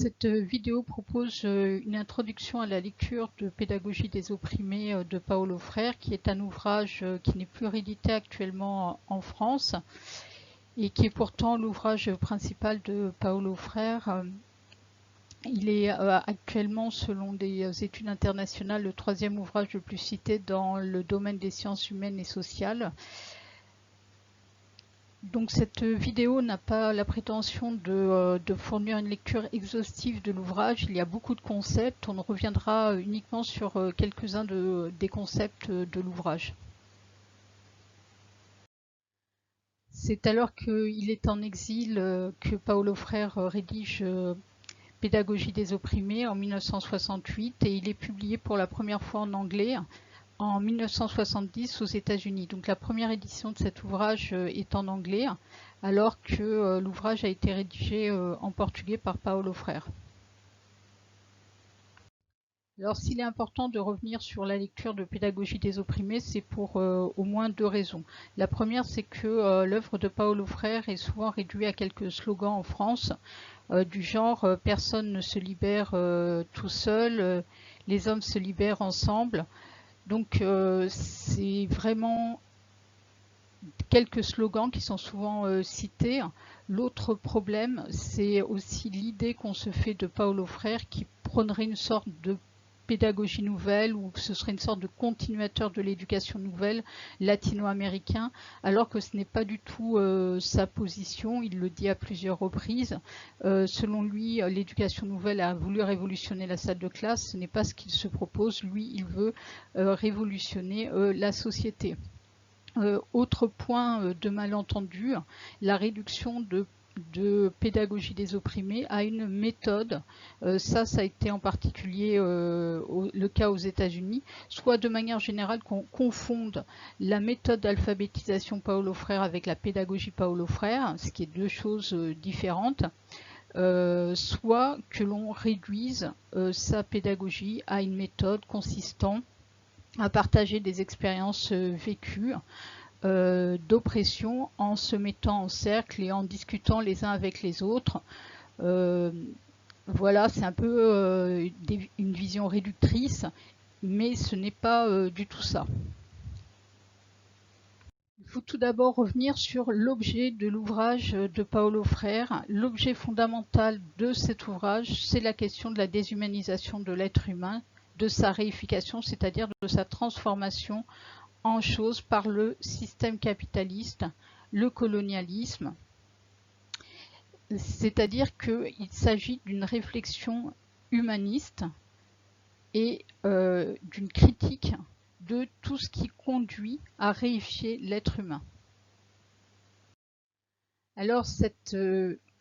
Cette vidéo propose une introduction à la lecture de Pédagogie des opprimés de Paulo Freire, qui est un ouvrage qui n'est plus réédité actuellement en France et qui est pourtant l'ouvrage principal de Paulo Freire. Il est actuellement, selon des études internationales, le troisième ouvrage le plus cité dans le domaine des sciences humaines et sociales. Donc cette vidéo n'a pas la prétention de fournir une lecture exhaustive de l'ouvrage. Il y a beaucoup de concepts. On reviendra uniquement sur quelques-uns des concepts de l'ouvrage. C'est alors qu'il est en exil que Paulo Freire rédige Pédagogie des opprimés en 1968 et il est publié pour la première fois en anglais en 1970 aux États-Unis. Donc la première édition de cet ouvrage est en anglais, alors que l'ouvrage a été rédigé en portugais par Paulo Freire. Alors s'il est important de revenir sur la lecture de Pédagogie des opprimés, c'est pour au moins deux raisons. La première, c'est que l'œuvre de Paulo Freire est souvent réduite à quelques slogans en France, du genre « personne ne se libère tout seul, les hommes se libèrent ensemble ». Donc c'est vraiment quelques slogans qui sont souvent cités. L'autre problème, c'est aussi l'idée qu'on se fait de Paulo Freire qui prônerait une sorte de pédagogie nouvelle ou que ce serait une sorte de continuateur de l'éducation nouvelle latino-américain, alors que ce n'est pas du tout sa position. Il le dit à plusieurs reprises. Selon lui, l'éducation nouvelle a voulu révolutionner la salle de classe. Ce n'est pas ce qu'il se propose. Lui, il veut révolutionner la société. Autre point de malentendu, la réduction de pédagogie des opprimés à une méthode. Ça a été en particulier le cas aux États-Unis, soit de manière générale qu'on confonde la méthode d'alphabétisation Paulo Freire avec la pédagogie Paulo Freire, ce qui est deux choses différentes. Soit que l'on réduise sa pédagogie à une méthode consistant à partager des expériences vécues d'oppression en se mettant en cercle et en discutant les uns avec les autres. Voilà, c'est un peu une vision réductrice, mais ce n'est pas du tout ça. Il faut tout d'abord revenir sur l'objet de l'ouvrage de Paulo Freire. L'objet fondamental de cet ouvrage, c'est la question de la déshumanisation de l'être humain, de sa réification, c'est-à-dire de sa transformation en chose par le système capitaliste, le colonialisme. C'est-à-dire qu'il s'agit d'une réflexion humaniste et d'une critique de tout ce qui conduit à réifier l'être humain. Alors cette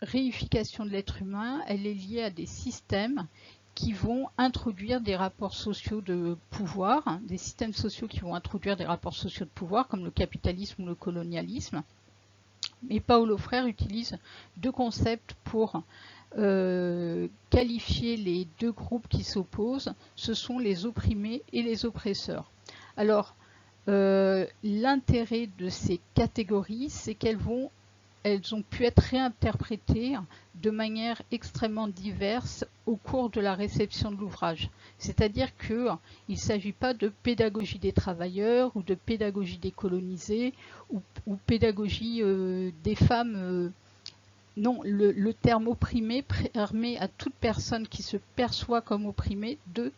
réification de l'être humain, elle est liée à des systèmes qui vont introduire des rapports sociaux de pouvoir, des systèmes sociaux qui vont introduire des rapports sociaux de pouvoir, comme le capitalisme ou le colonialisme. Et Paulo Freire utilise deux concepts pour qualifier les deux groupes qui s'opposent. Ce sont les opprimés et les oppresseurs. Alors, l'intérêt de ces catégories, c'est qu'elles ont pu être réinterprétées de manière extrêmement diverse au cours de la réception de l'ouvrage. C'est-à-dire qu'il ne s'agit pas de pédagogie des travailleurs ou de pédagogie des colonisés ou pédagogie des femmes. Non, le terme opprimé permet à toute personne qui se perçoit comme opprimée de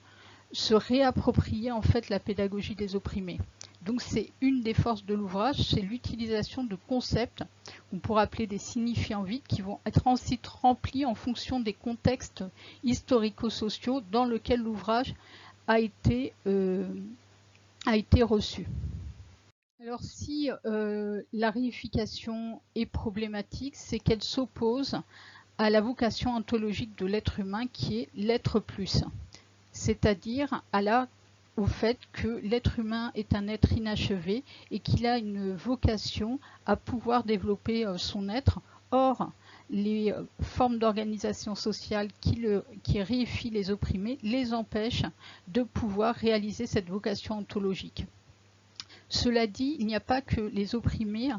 se réapproprier en fait la pédagogie des opprimés. Donc c'est une des forces de l'ouvrage, c'est l'utilisation de concepts qu'on pourrait appeler des signifiants vides qui vont être ensuite remplis en fonction des contextes historico-sociaux dans lesquels l'ouvrage a été reçu. Alors si la réification est problématique, c'est qu'elle s'oppose à la vocation ontologique de l'être humain qui est l'être plus, c'est-à-dire au fait que l'être humain est un être inachevé et qu'il a une vocation à pouvoir développer son être. Or, les formes d'organisation sociale qui réifient les opprimés les empêchent de pouvoir réaliser cette vocation ontologique. Cela dit, il n'y a pas que les opprimés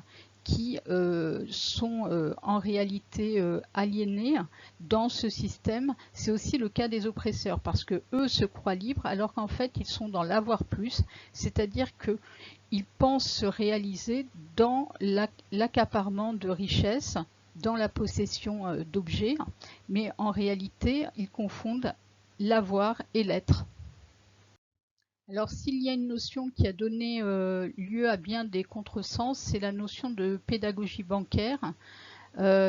qui sont en réalité aliénés dans ce système. C'est aussi le cas des oppresseurs, parce que eux se croient libres alors qu'en fait ils sont dans l'avoir plus, c'est-à-dire qu'ils pensent se réaliser dans l'accaparement de richesses, dans la possession d'objets, mais en réalité ils confondent l'avoir et l'être. Alors, s'il y a une notion qui a donné lieu à bien des contresens, c'est la notion de pédagogie bancaire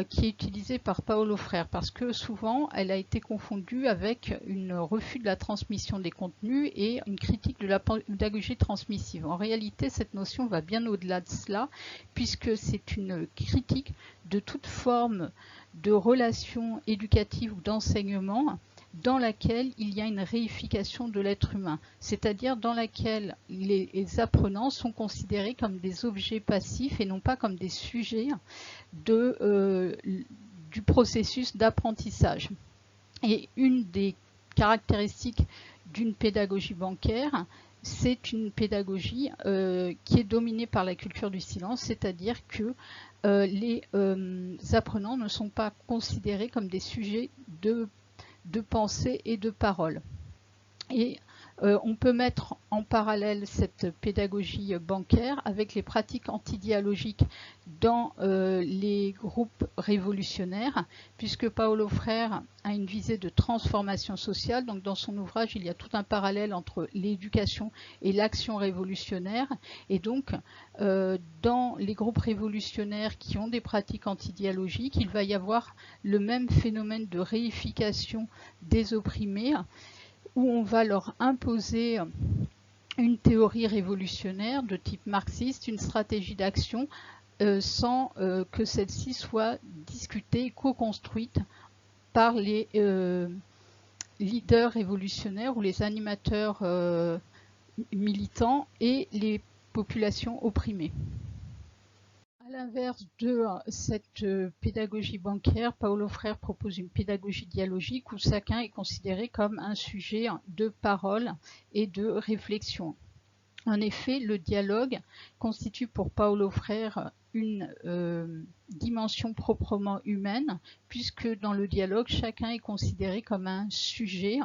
qui est utilisée par Paulo Freire, parce que souvent, elle a été confondue avec un refus de la transmission des contenus et une critique de la pédagogie transmissive. En réalité, cette notion va bien au-delà de cela, puisque c'est une critique de toute forme de relation éducative ou d'enseignement dans laquelle il y a une réification de l'être humain, c'est-à-dire dans laquelle les apprenants sont considérés comme des objets passifs et non pas comme des sujets du processus d'apprentissage. Et une des caractéristiques d'une pédagogie bancaire, c'est une pédagogie qui est dominée par la culture du silence, c'est-à-dire que les apprenants ne sont pas considérés comme des sujets de pensée et de parole. Et on peut mettre en parallèle cette pédagogie bancaire avec les pratiques antidialogiques dans les groupes révolutionnaires, puisque Paulo Freire a une visée de transformation sociale. Donc dans son ouvrage, il y a tout un parallèle entre l'éducation et l'action révolutionnaire. Et donc, dans les groupes révolutionnaires qui ont des pratiques antidialogiques, il va y avoir le même phénomène de réification des opprimés, où on va leur imposer une théorie révolutionnaire de type marxiste, une stratégie d'action, sans que celle-ci soit discutée et co-construite par les leaders révolutionnaires ou les animateurs militants et les populations opprimées. À l'inverse de cette pédagogie bancaire, Paulo Freire propose une pédagogie dialogique où chacun est considéré comme un sujet de parole et de réflexion. En effet, le dialogue constitue pour Paulo Freire une dimension proprement humaine, puisque dans le dialogue, chacun est considéré comme un sujet.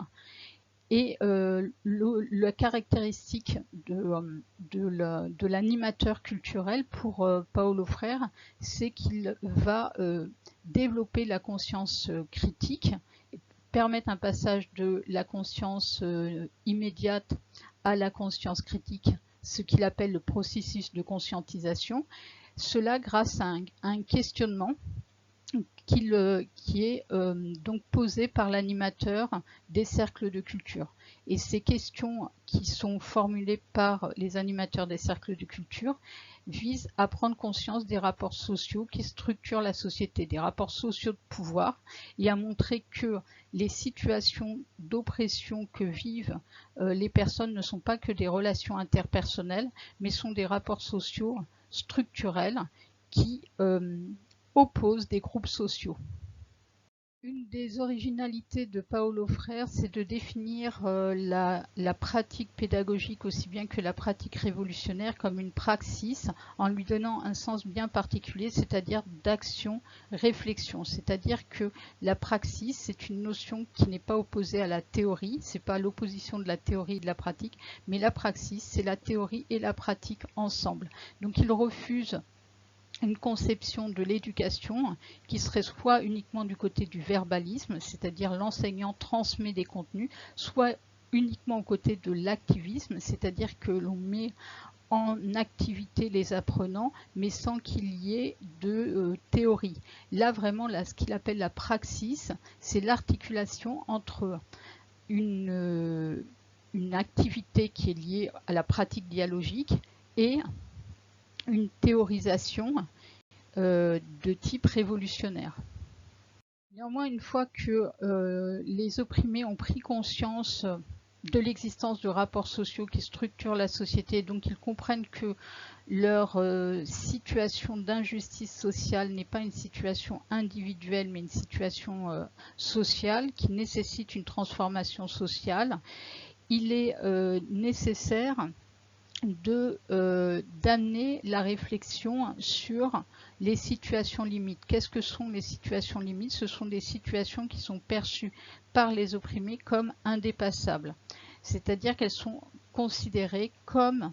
Et la caractéristique de l'animateur culturel pour Paulo Freire, c'est qu'il va développer la conscience critique, permettre un passage de la conscience immédiate à la conscience critique, ce qu'il appelle le processus de conscientisation. Cela grâce à un questionnement qui est donc posé par l'animateur des cercles de culture. Et ces questions qui sont formulées par les animateurs des cercles de culture visent à prendre conscience des rapports sociaux qui structurent la société, des rapports sociaux de pouvoir, et à montrer que les situations d'oppression que vivent les personnes ne sont pas que des relations interpersonnelles, mais sont des rapports sociaux structurels qui oppose des groupes sociaux. Une des originalités de Paulo Freire, c'est de définir la pratique pédagogique aussi bien que la pratique révolutionnaire comme une praxis, en lui donnant un sens bien particulier, c'est-à-dire d'action-réflexion. C'est-à-dire que la praxis, c'est une notion qui n'est pas opposée à la théorie, c'est pas l'opposition de la théorie et de la pratique, mais la praxis, c'est la théorie et la pratique ensemble. Donc il refuse une conception de l'éducation qui serait soit uniquement du côté du verbalisme, c'est-à-dire l'enseignant transmet des contenus, soit uniquement au côté de l'activisme, c'est-à-dire que l'on met en activité les apprenants, mais sans qu'il y ait de théorie. Là, vraiment, ce qu'il appelle la praxis, c'est l'articulation entre une activité qui est liée à la pratique dialogique et une théorisation de type révolutionnaire. Néanmoins, une fois que les opprimés ont pris conscience de l'existence de rapports sociaux qui structurent la société, donc ils comprennent que leur situation d'injustice sociale n'est pas une situation individuelle, mais une situation sociale qui nécessite une transformation sociale, il est nécessaire d'amener la réflexion sur les situations limites. Qu'est-ce que sont les situations limites? Ce sont des situations qui sont perçues par les opprimés comme indépassables, c'est-à-dire qu'elles sont considérées comme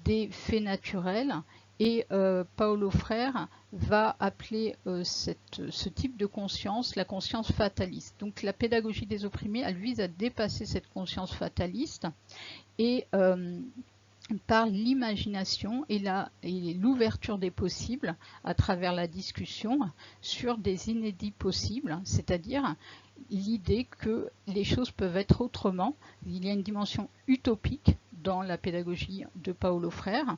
des faits naturels, et Paulo Freire va appeler ce type de conscience la conscience fataliste. Donc la pédagogie des opprimés, elle vise à dépasser cette conscience fataliste et par l'imagination et l'ouverture des possibles à travers la discussion sur des inédits possibles, c'est-à-dire l'idée que les choses peuvent être autrement. Il y a une dimension utopique dans la pédagogie de Paulo Freire,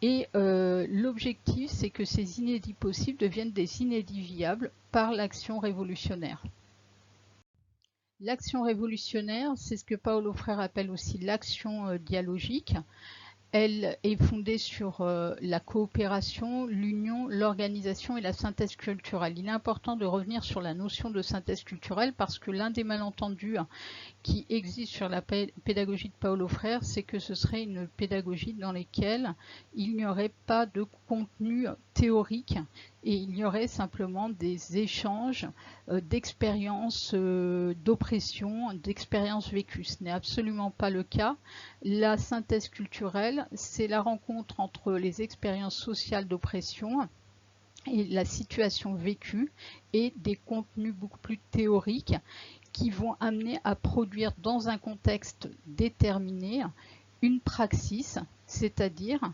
et l'objectif, c'est que ces inédits possibles deviennent des inédits viables par l'action révolutionnaire. L'action révolutionnaire, c'est ce que Paulo Freire appelle aussi l'action dialogique. Elle est fondée sur la coopération, l'union, l'organisation et la synthèse culturelle. Il est important de revenir sur la notion de synthèse culturelle parce que l'un des malentendus qui existe sur la pédagogie de Paulo Freire, c'est que ce serait une pédagogie dans laquelle il n'y aurait pas de contenu théorique et il y aurait simplement des échanges d'expériences d'oppression, d'expériences vécues. Ce n'est absolument pas le cas. La synthèse culturelle, c'est la rencontre entre les expériences sociales d'oppression et la situation vécue et des contenus beaucoup plus théoriques qui vont amener à produire dans un contexte déterminé une praxis, c'est-à-dire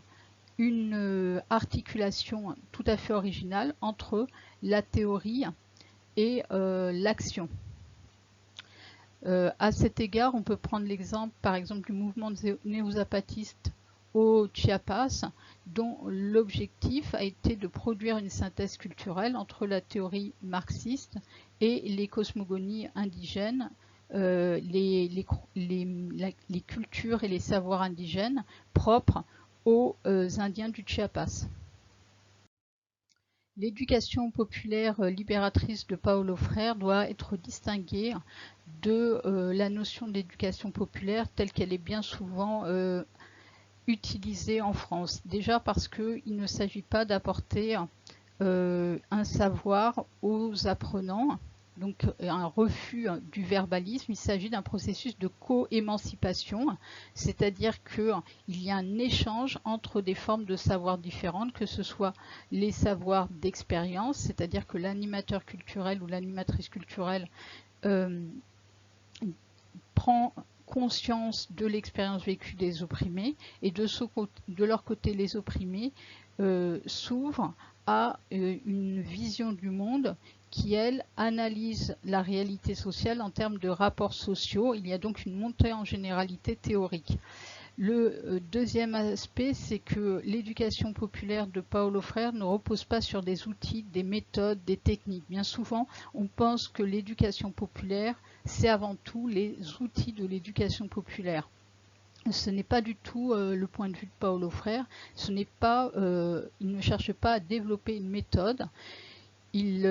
une articulation tout à fait originale entre la théorie et l'action. À cet égard, on peut prendre l'exemple par exemple du mouvement néo-zapatiste au Chiapas, dont l'objectif a été de produire une synthèse culturelle entre la théorie marxiste et les cosmogonies indigènes, les cultures et les savoirs indigènes propres aux Indiens du Chiapas. L'éducation populaire libératrice de Paulo Freire doit être distinguée de la notion d'éducation populaire telle qu'elle est bien souvent utilisée en France. Déjà parce qu'il ne s'agit pas d'apporter un savoir aux apprenants, donc un refus du verbalisme. Il s'agit d'un processus de co-émancipation, c'est-à-dire qu'il y a un échange entre des formes de savoir différentes, que ce soit les savoirs d'expérience, c'est-à-dire que l'animateur culturel ou l'animatrice culturelle prend conscience de l'expérience vécue des opprimés, et de leur côté, les opprimés s'ouvrent à une vision du monde qui, elle, analyse la réalité sociale en termes de rapports sociaux. Il y a donc une montée en généralité théorique. Le deuxième aspect, c'est que l'éducation populaire de Paulo Freire ne repose pas sur des outils, des méthodes, des techniques. Bien souvent, on pense que l'éducation populaire, c'est avant tout les outils de l'éducation populaire. Ce n'est pas du tout le point de vue de Paulo Freire. Il ne cherche pas à développer une méthode. Il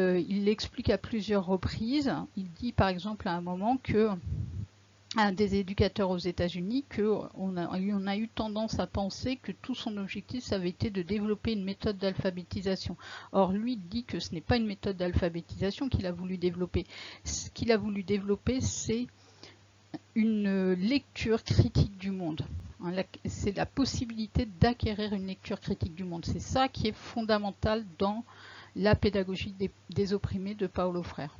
l'explique à plusieurs reprises. Il dit par exemple à un moment que un des éducateurs aux États-Unis qu'on a eu tendance à penser que tout son objectif, ça avait été de développer une méthode d'alphabétisation. Or, lui dit que ce n'est pas une méthode d'alphabétisation qu'il a voulu développer. Ce qu'il a voulu développer, c'est une lecture critique du monde. C'est la possibilité d'acquérir une lecture critique du monde. C'est ça qui est fondamental dans la pédagogie des opprimés de Paulo Freire.